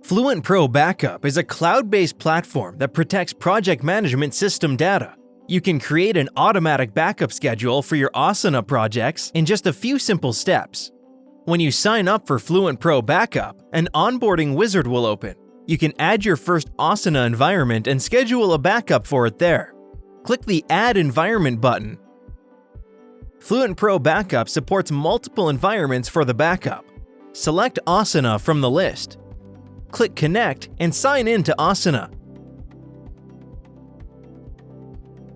FluentPro Backup is a cloud-based platform that protects project management system data. You can create an automatic backup schedule for your Asana projects in just a few simple steps. When you sign up for FluentPro Backup, an onboarding wizard will open. You can add your first Asana environment and schedule a backup for it there. Click the Add Environment button. FluentPro Backup supports multiple environments for the backup. Select Asana from the list. Click Connect and sign in to Asana.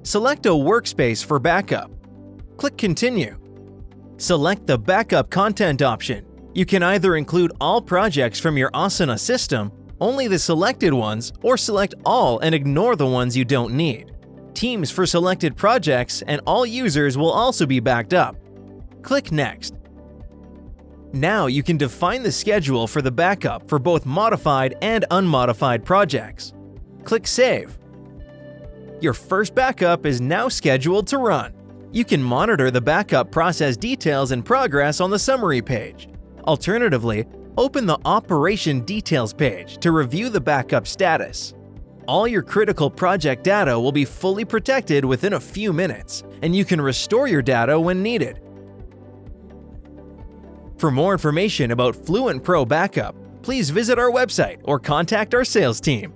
Select a workspace for backup. Click Continue. Select the Backup Content option. You can either include all projects from your Asana system, only the selected ones, or select all and ignore the ones you don't need. Teams for selected projects and all users will also be backed up. Click Next. Now you can define the schedule for the backup for both modified and unmodified projects. Click Save. Your first backup is now scheduled to run. You can monitor the backup process details and progress on the summary page. Alternatively, open the Operation Details page to review the backup status. All your critical project data will be fully protected within a few minutes, and you can restore your data when needed. For more information about FluentPro Backup, please visit our website or contact our sales team.